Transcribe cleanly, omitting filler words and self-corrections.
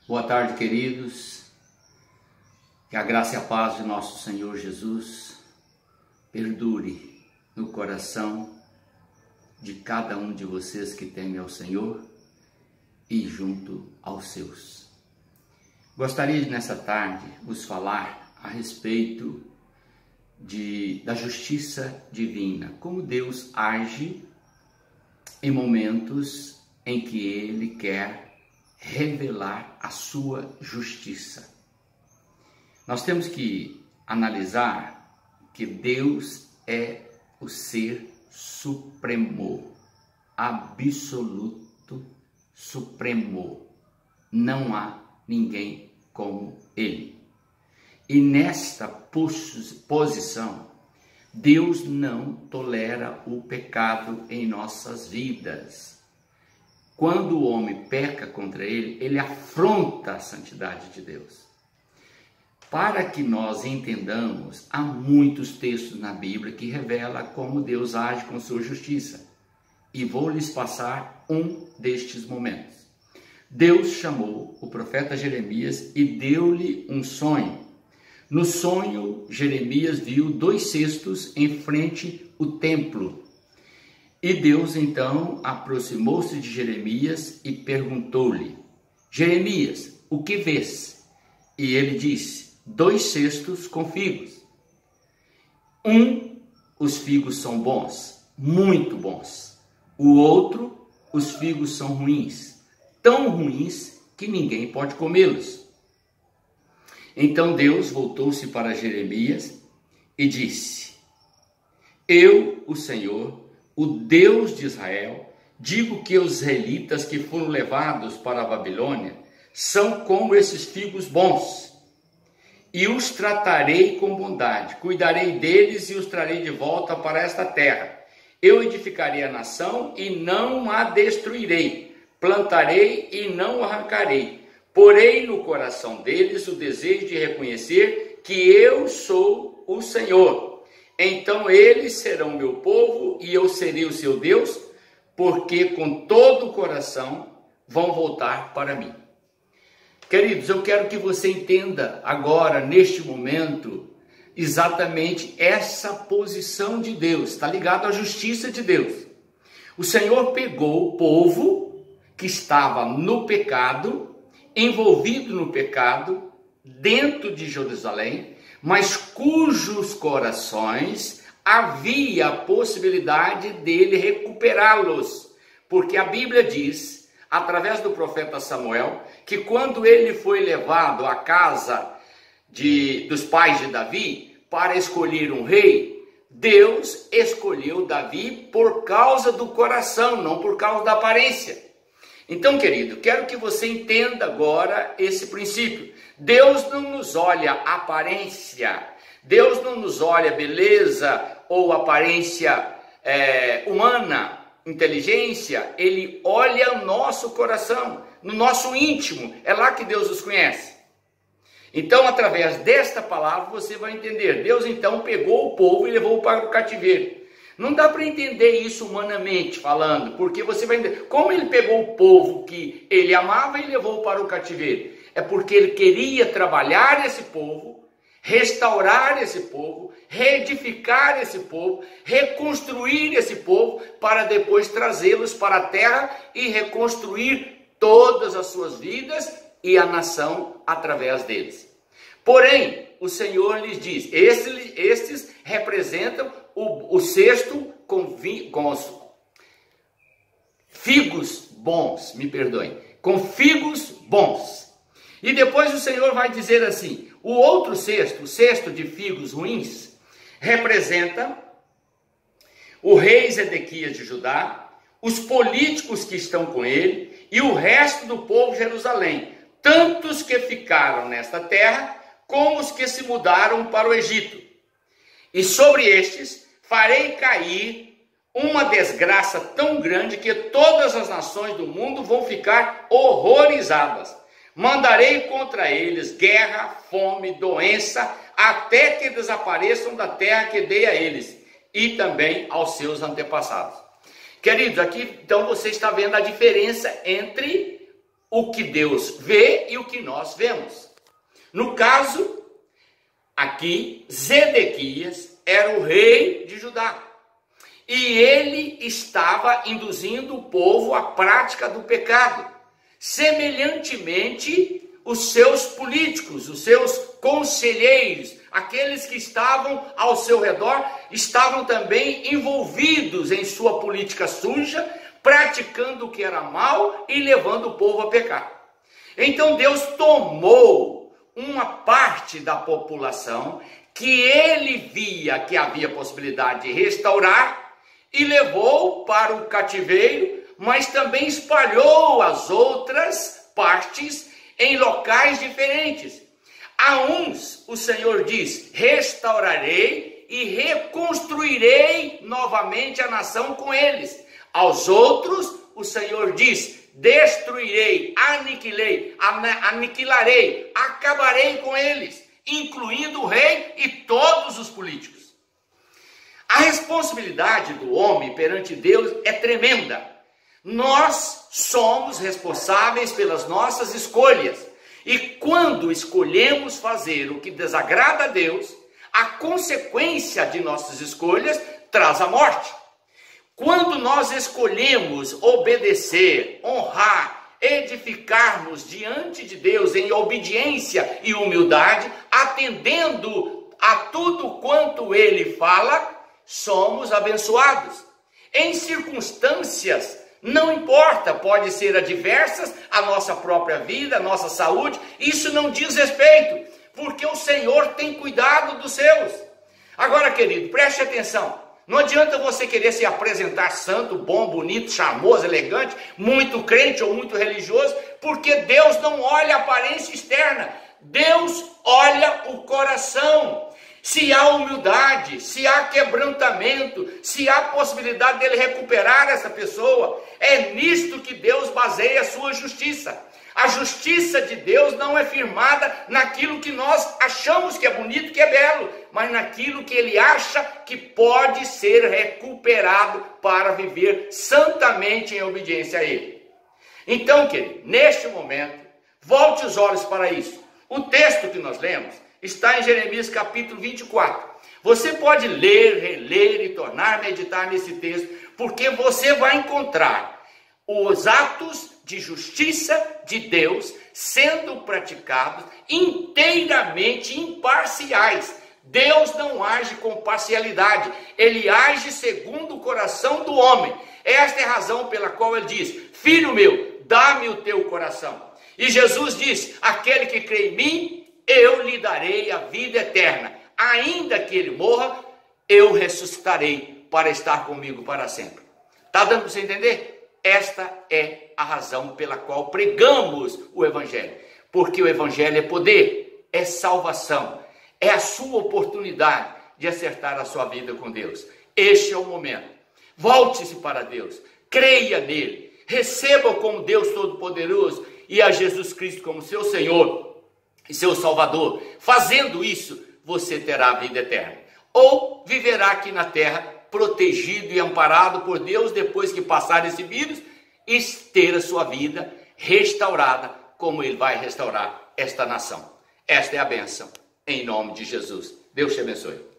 Boa tarde, queridos. Que a graça e a paz de nosso Senhor Jesus perdure no coração de cada um de vocês que teme ao Senhor e junto aos seus. Gostaria de, nessa tarde, vos falar a respeito da justiça divina, como Deus age em momentos em que Ele quer revelar a sua justiça. Nós temos que analisar que Deus é o ser supremo, absoluto, supremo. Não há ninguém como Ele. E nesta posição, Deus não tolera o pecado em nossas vidas. Quando o homem peca contra Ele, ele afronta a santidade de Deus. Para que nós entendamos, há muitos textos na Bíblia que revelam como Deus age com sua justiça. E vou lhes passar um destes momentos. Deus chamou o profeta Jeremias e deu-lhe um sonho. No sonho, Jeremias viu 2 cestos em frente ao templo. E Deus então aproximou-se de Jeremias e perguntou-lhe: Jeremias, o que vês? E ele disse: 2 cestos com figos. Os figos são bons, muito bons. O outro, os figos são ruins, tão ruins que ninguém pode comê-los. Então Deus voltou-se para Jeremias e disse: Eu, o Senhor, o Deus de Israel, digo que os israelitas que foram levados para a Babilônia são como esses figos bons, e os tratarei com bondade, cuidarei deles e os trarei de volta para esta terra. Eu edificarei a nação e não a destruirei, plantarei e não arrancarei. Porei no coração deles o desejo de reconhecer que eu sou o Senhor. Então eles serão meu povo e eu serei o seu Deus, porque com todo o coração vão voltar para mim. Queridos, eu quero que você entenda agora, neste momento, exatamente essa posição de Deus. Está ligado à justiça de Deus. O Senhor pegou o povo que estava no pecado, envolvido no pecado, dentro de Jerusalém, mas cujos corações havia a possibilidade dele recuperá-los. Porque a Bíblia diz, através do profeta Samuel, que quando ele foi levado à casa dos pais de Davi para escolher um rei, Deus escolheu Davi por causa do coração, não por causa da aparência. Então, querido, quero que você entenda agora esse princípio. Deus não nos olha aparência, Deus não nos olha beleza ou aparência humana, inteligência. Ele olha o nosso coração, no nosso íntimo, é lá que Deus nos conhece. Então, através desta palavra, você vai entender. Deus então pegou o povo e levou para o cativeiro. Não dá para entender isso humanamente falando, porque você vai entender como ele pegou o povo que ele amava e levou para o cativeiro. É porque ele queria trabalhar esse povo, restaurar esse povo, reedificar esse povo, reconstruir esse povo, para depois trazê-los para a terra e reconstruir todas as suas vidas e a nação através deles. Porém, o Senhor lhes diz, estes representam o cesto com os figos bons, me perdoem, com figos bons. E depois o Senhor vai dizer assim, o outro cesto, o cesto de figos ruins, representa o rei Zedequias de Judá, os políticos que estão com ele e o resto do povo de Jerusalém, tantos que ficaram nesta terra como os que se mudaram para o Egito. E sobre estes farei cair uma desgraça tão grande que todas as nações do mundo vão ficar horrorizadas. Mandarei contra eles guerra, fome, doença, até que desapareçam da terra que dei a eles, e também aos seus antepassados. Queridos, aqui então você está vendo a diferença entre o que Deus vê e o que nós vemos. No caso, aqui, Zedequias era o rei de Judá. E ele estava induzindo o povo à prática do pecado. Semelhantemente, os seus políticos, os seus conselheiros, aqueles que estavam ao seu redor, estavam também envolvidos em sua política suja, praticando o que era mal e levando o povo a pecar. Então Deus tomou uma parte da população que ele via que havia possibilidade de restaurar e levou para o cativeiro, mas também espalhou as outras partes em locais diferentes. A uns o Senhor diz: restaurarei e reconstruirei novamente a nação com eles. Aos outros o Senhor diz: destruirei, aniquilarei, acabarei com eles, incluindo o rei e todos os políticos. A responsabilidade do homem perante Deus é tremenda. Nós somos responsáveis pelas nossas escolhas. E quando escolhemos fazer o que desagrada a Deus, a consequência de nossas escolhas traz a morte. Quando nós escolhemos obedecer, honrar, edificarmos diante de Deus em obediência e humildade, atendendo a tudo quanto Ele fala, somos abençoados. Em circunstâncias, não importa, pode ser adversas à nossa própria vida, à nossa saúde, isso não diz respeito, porque o Senhor tem cuidado dos seus. Agora, querido, preste atenção, não adianta você querer se apresentar santo, bom, bonito, charmoso, elegante, muito crente ou muito religioso, porque Deus não olha a aparência externa, Deus olha o coração. Se há humildade, se há quebrantamento, se há possibilidade dele recuperar essa pessoa, é nisto que Deus baseia a sua justiça. A justiça de Deus não é firmada naquilo que nós achamos que é bonito, que é belo, mas naquilo que Ele acha que pode ser recuperado para viver santamente em obediência a Ele. Então, querido, neste momento, volte os olhos para isso. O texto que nós lemos está em Jeremias capítulo 24. Você pode ler, reler e tornar a meditar nesse texto, porque você vai encontrar os atos de justiça de Deus sendo praticados inteiramente imparciais. Deus não age com parcialidade, Ele age segundo o coração do homem. Esta é a razão pela qual Ele diz: filho meu, dá-me o teu coração. E Jesus diz: aquele que crê em mim, eu lhe darei a vida eterna. Ainda que ele morra, eu ressuscitarei para estar comigo para sempre. Está dando para você entender? Esta é a razão pela qual pregamos o Evangelho. Porque o Evangelho é poder, é salvação, é a sua oportunidade de acertar a sua vida com Deus. Este é o momento. Volte-se para Deus, creia nele, receba como Deus Todo-Poderoso e a Jesus Cristo como seu Senhor e seu Salvador. Fazendo isso, você terá a vida eterna. Ou viverá aqui na terra, protegido e amparado por Deus, depois que passar esse vírus, e ter a sua vida restaurada, como Ele vai restaurar esta nação. Esta é a bênção, em nome de Jesus. Deus te abençoe.